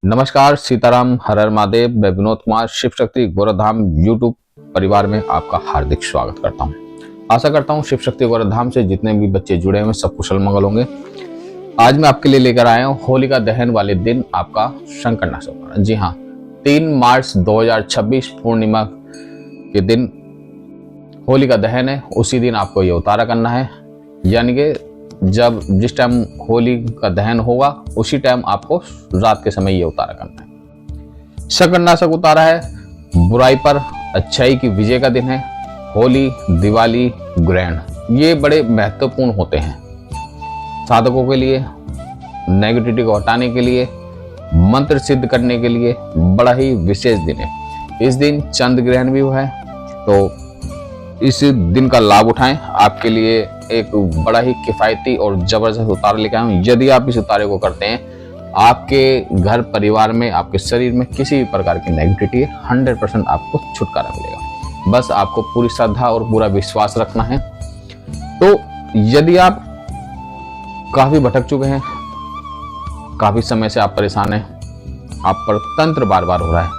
नमस्कार, सीताराम, हर हर महादेव। मैं विनोद कुमार शिव शक्ति गोरखधाम यूट्यूब परिवार में आपका हार्दिक स्वागत करता हूं। आशा करता हूं शिव शक्ति गोरखधाम से जितने भी बच्चे जुड़े हुए सब कुशल मंगल होंगे। आज मैं आपके लिए लेकर आया हूं होलिका दहन वाले दिन आपका संकट नाश होगा। जी हाँ, 3 मार्च 2026 पूर्णिमा के दिन होलिका दहन है। उसी दिन आपको ये उतारा करना है, यानी कि जिस टाइम होली का दहन होगा उसी टाइम आपको रात के समय ये उतारा करना है। संकटनाशक उतारा है, बुराई पर अच्छाई की विजय का दिन है। होली, दिवाली, ग्रहण ये बड़े महत्वपूर्ण होते हैं साधकों के लिए, नेगेटिविटी को हटाने के लिए, मंत्र सिद्ध करने के लिए बड़ा ही विशेष दिन है। इस दिन चंद्र ग्रहण भी हुआ है, तो इस दिन का लाभ उठाएं। आपके लिए एक बड़ा ही किफायती और जबरदस्त उतारा लेकर आया हूं। यदि आप इस उतारे को करते हैं, आपके घर परिवार में, आपके शरीर में किसी भी प्रकार की नेगेटिविटी 100% आपको छुटकारा मिलेगा। बस आपको पूरी श्रद्धा और पूरा विश्वास रखना है। तो यदि आप काफी भटक चुके हैं, काफी समय से आप परेशान हैं, आप पर तंत्र बार बार हो रहा है,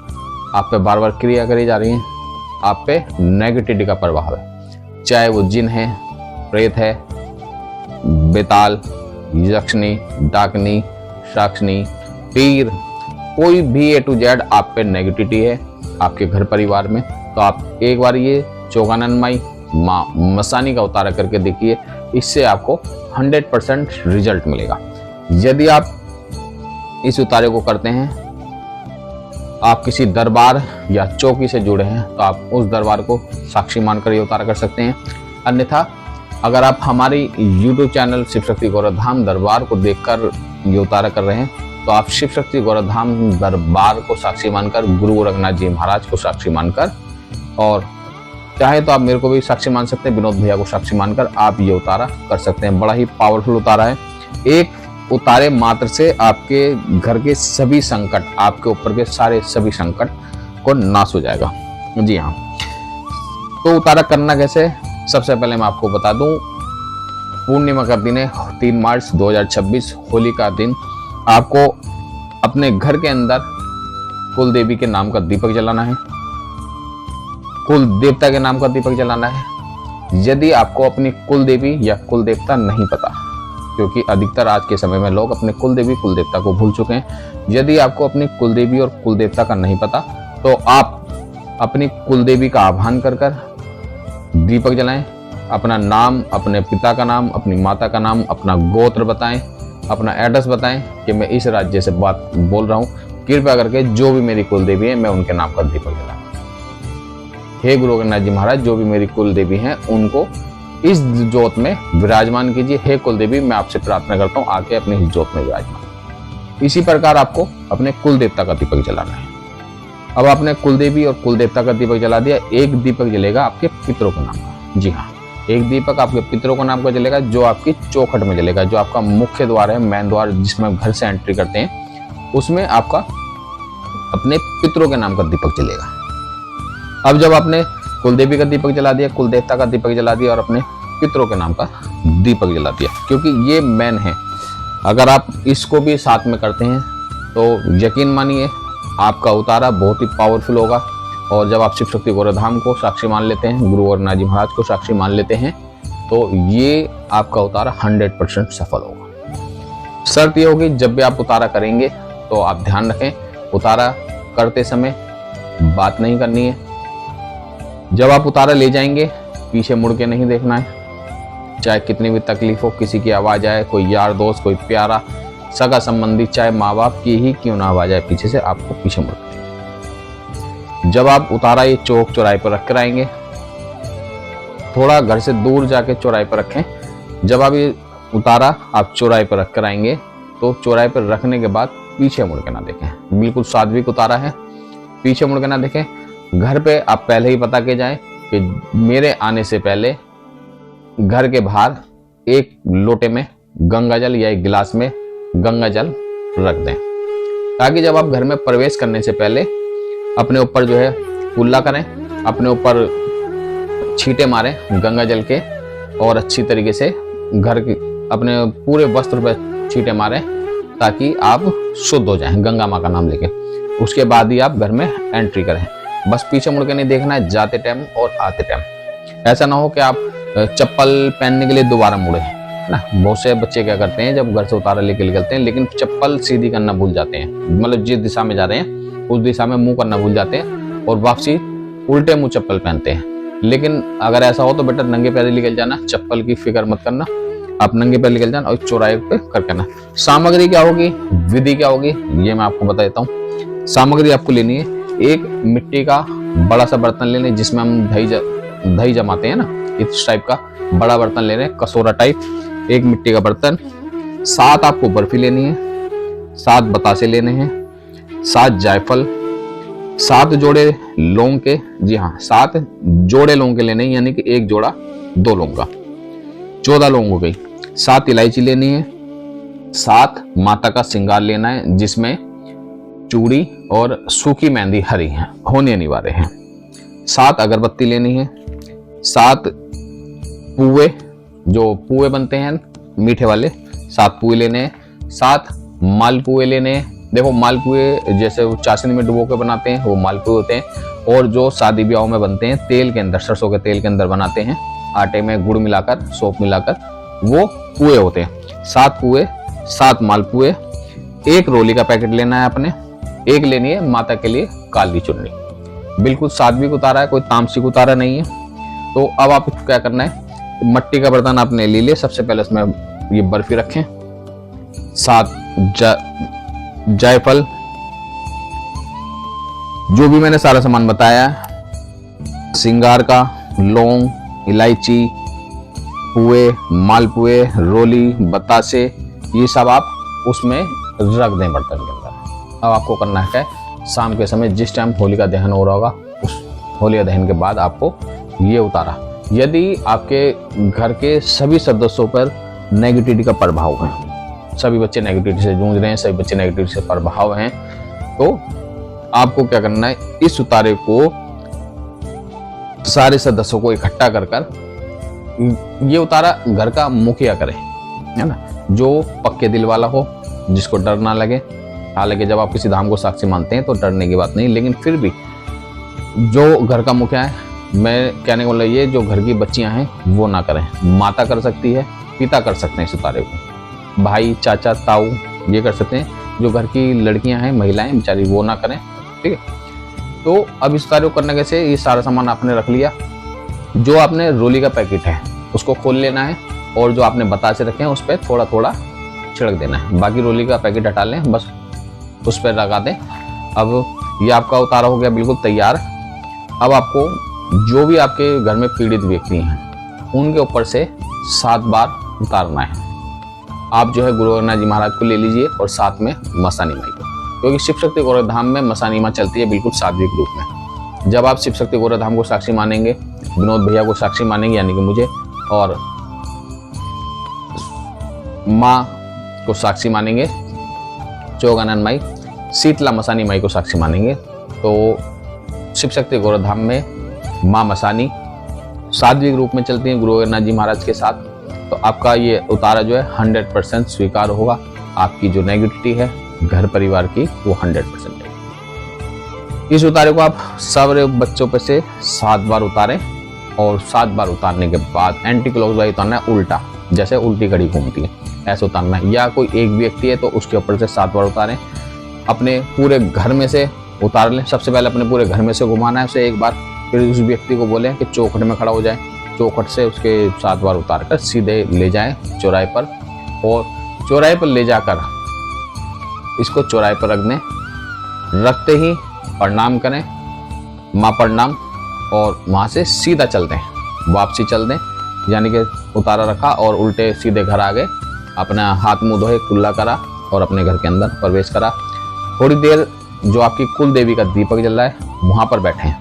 आप पे बार बार क्रिया करी जा रही है, आप पे नेगेटिविटी का प्रभाव है, चाहे वो जिन है, प्रेत है, बेताल, यक्षिणी, डाकनी, शाक्षनी, पीर, कोई भी A to Z आप पे नेगेटिविटी है आपके घर परिवार में, तो आप एक बार ये चौगानन माई माँ मसानी का उतारा करके देखिए। इससे आपको 100% रिजल्ट मिलेगा। यदि आप इस उतारे को करते हैं, आप किसी दरबार या चौकी से जुड़े हैं, तो आप उस दरबार को साक्षी मानकर ये उतारा कर सकते हैं। अन्यथा अगर आप हमारी YouTube चैनल शिव शक्ति गोरखधाम दरबार को देखकर ये उतारा कर रहे हैं, तो आप शिव शक्ति गोरखधाम दरबार को साक्षी मानकर, गुरु गोरखनाथ जी महाराज को साक्षी मानकर, और चाहे तो आप मेरे को भी साक्षी मान सकते हैं, विनोद भैया को साक्षी मानकर आप ये उतारा कर सकते हैं। बड़ा ही पावरफुल उतारा है। एक उतारे मात्र से आपके घर के सभी संकट, आपके ऊपर के सारे सभी संकट को नाश हो जाएगा। जी हाँ, तो उतारा करना कैसे, सबसे पहले मैं आपको बता दूं, पूर्णिमा का दिन है 3 मार्च 2026 होली का दिन। आपको अपने घर के अंदर कुल देवी के नाम का दीपक जलाना है, कुल देवता के नाम का दीपक जलाना है। यदि आपको अपनी कुल देवी या कुल देवता नहीं पता, क्योंकि अधिकतर आज के समय में लोग अपने कुल देवी कुल देवता को भूल चुके हैं, यदि आपको अपनी कुल देवी और कुल देवता का नहीं पता, तो आप अपनी कुल देवी का आह्वान कर दीपक जलाएं। अपना नाम, अपने पिता का नाम, अपनी माता का नाम, अपना गोत्र बताएं, अपना एड्रेस बताएं कि मैं इस राज्य से बात बोल रहा हूं, कृपया करके जो भी मेरी कुल देवी है मैं उनके नाम का दीपक जलाऊं। हे गुरु गोरखनाथ जी महाराज, जो भी मेरी कुल देवी हैं उनको इस जोत में विराजमान कीजिए। हे कुल देवी, मैं आपसे प्रार्थना करता हूँ, आके अपने इस जोत में विराजमान। इसी प्रकार आपको अपने कुल देवता का दीपक जलाना है। अब आपने कुल देवी और कुल देवता का दीपक जला दिया, एक दीपक जलेगा आपके पितरों के नाम का। जी हाँ, एक दीपक आपके पितरों के नाम का जलेगा, जो आपकी चौखट में जलेगा, जो आपका मुख्य द्वार है, मेन द्वार जिसमें घर से एंट्री करते हैं, उसमें आपका अपने पितरों के नाम का दीपक जलेगा। अब जब आपने कुल देवी का दीपक जला दिया, कुल देवता का दीपक जला दिया और अपने पितरों के नाम का दीपक जला दिया, क्योंकि ये मेन है। अगर आप इसको भी साथ में करते हैं तो यकीन मानिए आपका उतारा बहुत ही पावरफुल होगा। और जब आप शिव शक्ति गोरखधाम को साक्षी मान लेते हैं, गुरु गोरखनाथ जी महाराज को साक्षी मान लेते हैं, तो ये आपका उतारा 100% सफल होगा। शर्त ये होगी, जब भी आप उतारा करेंगे तो आप ध्यान रखें, उतारा करते समय बात नहीं करनी है। जब आप उतारा ले जाएंगे, पीछे मुड़ के नहीं देखना है। चाहे कितनी भी तकलीफ हो, किसी की आवाज आए, कोई यार दोस्त, कोई प्यारा सगा संबंधी, चाहे माँ बाप की ही क्यों ना आवाज आए पीछे से, आपको पीछे मुड़ के। जब आप उतारा ये चौक चौराहे पर रख कर आएंगे, थोड़ा घर से दूर जाके चौराहे पर रखें। जब आप ये उतारा आप चौराहे पर रख कर आएंगे, तो चौराहे पर रखने के बाद पीछे मुड़ के ना देखें। बिल्कुल सात्विक उतारा है, पीछे मुड़ के ना देखें। घर पे आप पहले ही बता के जाएं कि मेरे आने से पहले घर के बाहर एक लोटे में गंगा जल या एक गिलास में गंगा जल रख दें, ताकि जब आप घर में प्रवेश करने से पहले अपने ऊपर जो है कुल्ला करें, अपने ऊपर छींटे मारें गंगा जल के, और अच्छी तरीके से घर की अपने पूरे वस्त्र पर छींटे मारें, ताकि आप शुद्ध हो जाएं गंगा माँ का नाम लेके। उसके बाद ही आप घर में एंट्री करें। बस पीछे मुड़ के नहीं देखना है जाते टाइम और आते टाइम। ऐसा ना हो कि आप चप्पल पहनने के लिए दोबारा मुड़े ना। बहुत से बच्चे क्या करते हैं, जब घर से उतारा लेके निकलते हैं लेकिन चप्पल सीधी करना भूल जाते हैं, मतलब जिस दिशा में जा रहे हैं उस दिशा में मुंह करना भूल जाते हैं और वापसी उल्टे मुंह चप्पल पहनते हैं। लेकिन अगर ऐसा हो तो बेटा नंगे पैर निकल जाना, चप्पल की फिक्र मत करना, आप नंगे पैर निकल जाना और चौराहे पे करके ना। सामग्री क्या होगी, विधि क्या होगी, ये मैं आपको बता देता हूँ। सामग्री आपको लेनी है, एक मिट्टी का बड़ा सा बर्तन लेने जिसमें हम दही जमाते हैं ना, इस टाइप का बड़ा बर्तन लेने, कटोरा टाइप, एक मिट्टी का बर्तन। 7 आपको बर्फी लेनी है, 7 बतासे लेने हैं, 7 जायफल, 7 जोड़े लौंग के, जी हाँ 7 जोड़े लौंग के लेने, यानी कि 1 जोड़ा 2 लौंग का, 14 लौंग हो गई। 7 इलायची लेनी है, 7 माता का श्रृंगार लेना है जिसमें चूड़ी और सूखी मेहंदी हरी है, होनी अनिवार्य है। 7 अगरबत्ती लेनी है, 7 पुए, जो पुए बनते हैं मीठे वाले, 7 पुए लेने हैं, 7 मालपुए लेने हैं। देखो मालपुए जैसे वो चाशनी में डुबो के बनाते हैं वो मालपुए होते हैं, और जो शादी ब्याह में बनते हैं तेल के अंदर, सरसों के तेल के अंदर बनाते हैं, आटे में गुड़ मिलाकर सौंफ मिलाकर, वो पुए होते हैं। 7 पुए, 7 मालपुए। 1 रोली का पैकेट लेना है आपने, 1 लेनी है माता के लिए काली चुन्नी, बिल्कुल सात्विक उतारा है, कोई तामसिक उतारा नहीं है। तो अब आप क्या करना है, मट्टी का बर्तन आपने ले लिया, सबसे पहले उसमें ये बर्फी रखें, 7 जायफल, जो भी मैंने सारा सामान बताया, श्रृंगार का, लौंग, इलायची, पुए, मालपुए, रोली, बतासे, ये सब आप उसमें रख दें बर्तन के अंदर। अब आपको करना है शाम के समय जिस टाइम होली का दहन हो रहा होगा, उस होली का दहन के बाद आपको ये उतारा। यदि आपके घर के सभी सदस्यों पर नेगेटिविटी का प्रभाव है, सभी बच्चे नेगेटिविटी से जूझ रहे हैं, सभी बच्चे नेगेटिविटी से प्रभाव हैं, तो आपको क्या करना है, इस उतारे को सारे सदस्यों को इकट्ठा कर ये उतारा घर का मुखिया करे, है ना, जो पक्के दिल वाला हो, जिसको डर ना लगे। हालांकि जब आप किसी धाम को साक्षी मानते हैं तो डरने की बात नहीं, लेकिन फिर भी जो घर का मुखिया है, मैं कहने को ये जो घर की बच्चियां हैं वो ना करें। माता कर सकती है, पिता कर सकते हैं इस उतारे को, भाई, चाचा, ताऊ ये कर सकते हैं। जो घर की लड़कियां हैं, महिलाएं बेचारी, वो ना करें, ठीक है। तो अब इस उतारे को करने के से ये सारा सामान आपने रख लिया। जो आपने रोली का पैकेट है उसको खोल लेना है, और जो आपने बतासे रखे हैं उस पर थोड़ा थोड़ा छिड़क देना है। बाकी रोली का पैकेट हटा लें, बस उस पर लगा दें। अब ये आपका उतारा हो गया बिल्कुल तैयार। अब आपको जो भी आपके घर में पीड़ित व्यक्ति हैं उनके ऊपर से 7 बार उतारना है। आप जो है गुरु गोरखनाथ जी महाराज को ले लीजिए और साथ में मसानी माई को, क्योंकि शिव शक्ति गोरखधाम में मसानी माँ चलती है बिल्कुल सात्विक रूप में। जब आप शिव शक्ति गोरखधाम को साक्षी मानेंगे, विनोद भैया को साक्षी मानेंगे यानी कि मुझे, और माँ को साक्षी मानेंगे चौगानंद माई, शीतला मसानी माई को साक्षी मानेंगे, तो शिव शक्ति गोरखधाम में माँ मसानी सात्विक रूप में चलती हैं गुरु गोरखनाथ जी महाराज के साथ। तो आपका ये उतारा जो है 100% स्वीकार होगा। आपकी जो नेगेटिविटी है घर परिवार की वो 100% है। इस उतारे को आप सारे बच्चों पे से 7 बार उतारें, और 7 बार उतारने के बाद एंटी क्लॉकवाइज उतारना है, उल्टा, जैसे उल्टी घड़ी घूमती है ऐसे उतारना है। या कोई एक व्यक्ति है तो उसके ऊपर से 7 बार उतारें। अपने पूरे घर में से उतार लें, सबसे पहले अपने पूरे घर में से घुमाना है उसे एक बार, फिर उस व्यक्ति को बोलें कि चौखट में खड़ा हो जाए, चौखट से उसके 7 बार उतार कर सीधे ले जाएं चौराहे पर, और चौराहे पर ले जाकर इसको चौराहे पर रख दें। रखते ही प्रणाम करें, माँ प्रणाम, और वहाँ से सीधा चल दें, वापसी चल दें, यानी कि उतारा रखा और उल्टे सीधे घर आ गए, अपना हाथ मुँह धोए, कुल्ला करा और अपने घर के अंदर प्रवेश करा। थोड़ी देर जो आपकी कुल देवी का दीपक जल रहा है वहाँ पर बैठें,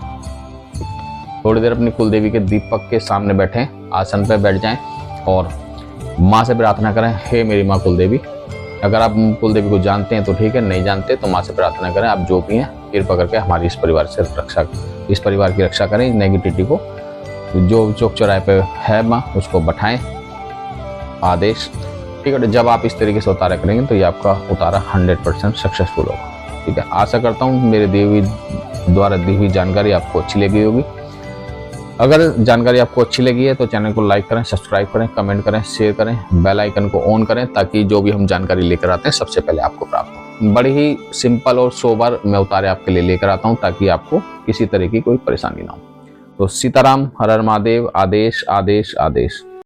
थोड़ी देर अपनी कुल देवी के दीपक के सामने बैठें, आसन पर बैठ जाएं और माँ से प्रार्थना करें, हे मेरी माँ कुल देवी। अगर आप कुल देवी को जानते हैं तो ठीक है, नहीं जानते तो माँ से प्रार्थना करें, आप जो भी हैं कृपा करके हमारी इस परिवार से रक्षा, इस परिवार की रक्षा करें। नेगेटिविटी को जो चौक चौराहे पे है माँ उसको बैठाएं, आदेश। ठीक है। जब आप इस तरीके से उतारा करेंगे तो ये आपका उतारा 100% सक्सेसफुल होगा। ठीक है, आशा करता हूँ मेरे द्वारा दी हुई जानकारी आपको अच्छी लगी होगी। अगर जानकारी आपको अच्छी लगी है तो चैनल को लाइक करें, सब्सक्राइब करें, कमेंट करें, शेयर करें, बेल आइकन को ऑन करें, ताकि जो भी हम जानकारी लेकर आते हैं सबसे पहले आपको प्राप्त हो। बड़ी ही सिंपल और सोबर मैं उतारे आपके लिए लेकर आता हूं, ताकि आपको किसी तरह की कोई परेशानी ना हो। तो सीताराम, हर हर महादेव, आदेश आदेश आदेश।